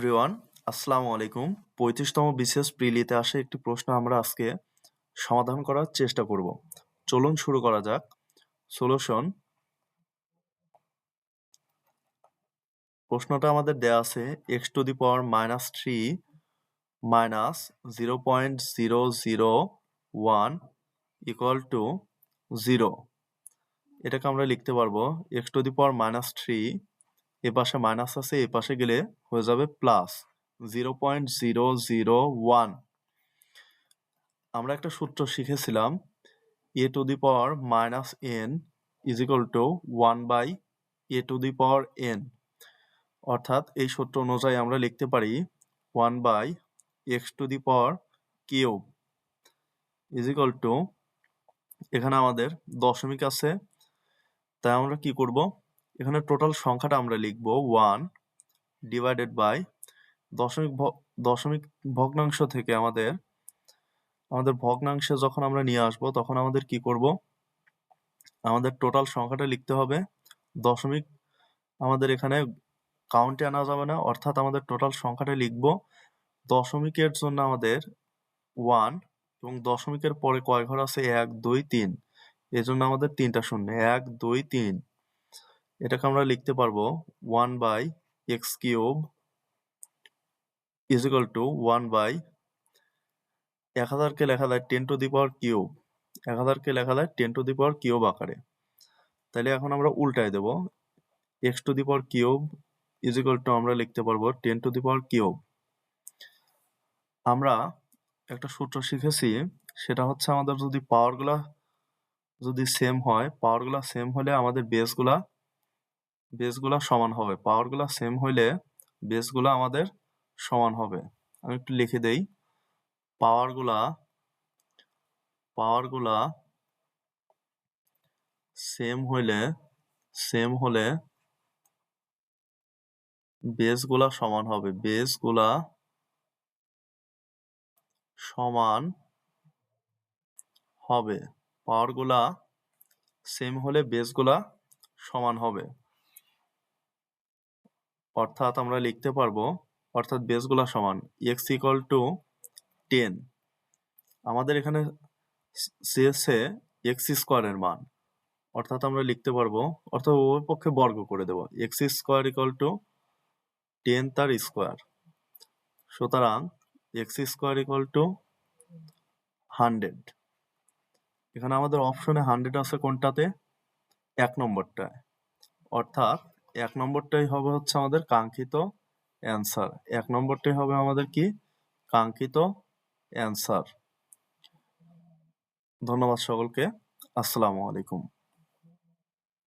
Everyone, আসসালামু আলাইকুম। ৩৫তম BCS প্রিলিতে আসা একটি প্রশ্ন আমরা আজকে সমাধান করার চেষ্টা করব। চলুন শুরু করা যাক। সলিউশন। প্রশ্নটা আমাদের দেয়া আছে x⁻³ মাইনাস 0.001 ইকুয়াল টু 0। এটাকে আমরা লিখতে পারবো x⁻³ এ পাশে মাইনাস আছে, এ পাশে গেলে হয়ে যাবে প্লাস 0.001। আমরা একটা সূত্র শিখেছিলাম a⁻n is equal to 1/a⁻n, অর্থাৎ এই সূত্র অনুযায়ী আমরা লিখতে পারি 1/x⁻³ ইজ ইকুয়াল টু, এখানে আমাদের দশমিক আছে, তাই আমরা কি করব, এখানে টোটাল সংখ্যাটা আমরা লিখব 1 ডিভাইডেড বাই দশমিক ভগ্নাংশ থেকে আমাদের ভগ্নাংশে যখন আমরা নিয়ে আসব তখন আমাদের কি করব, আমাদের টোটাল সংখ্যাটা লিখতে হবে। দশমিক আমাদের এখানে কাউন্টে আনা যাবে না, অর্থাৎ আমাদের টোটাল সংখ্যাটা লিখব। দশমিকের জন্য আমাদের 1 এবং দশমিকের পরে কয় ঘর আছে 1 2 3, এজন্য আমাদের 3টা শূন্য 1 2 3। এটাকে আমরা লিখতে পারবো 1/x³ ইজ ইকুয়াল টু 1/1000কে লেখা যায় 10⁻³ 1000কে লেখা যায় 10⁻³ আকারে। তাহলে এখন আমরা উল্টায় দেব, x⁻³ ইজ ইকুয়াল টু আমরা লিখতে পারবো 10⁻³। আমরা একটা সূত্র শিখেছি, সেটা হচ্ছে আমাদের যদি পাওয়ারগুলা যদি সেম হয়, পাওয়ারগুলা সেম হলে আমাদের বেসগুলা সমান হবে। পাওয়ারগুলা সেম হইলে বেসগুলা আমাদের সমান হবে। আমি একটু লিখে দেই, পাওয়ারগুলা সেম হলে বেসগুলা সমান হবে। বেসগুলা সমান হবে। পাওয়ারগুলা সেম হলে বেসগুলা সমান হবে, অর্থাৎ আমরা লিখতে পারবো, অর্থাৎ বেসগুলা সমান x ইকুয়াল টু 10। আমাদের এখানে চেয়েছে x² মান, অর্থাৎ আমরা লিখতে পারবো, অর্থাৎ উভয় পক্ষে বর্গ করে দেব, x² ইকুয়াল টু 10 তার স্কোয়ার। সুতরাং x² ইকুয়াল টু 100। এখানে আমাদের অপশনে 100 আছে কোনটাতে, 1 নম্বরটায়, অর্থাৎ 1 নম্বরটাই হবে হচ্ছে আমাদের কাঙ্ক্ষিত অ্যান্সার। 1 নম্বরটাই হবে আমাদের কি কাঙ্ক্ষিত অ্যান্সার। ধন্যবাদ সকলকে। আসসালামু আলাইকুম।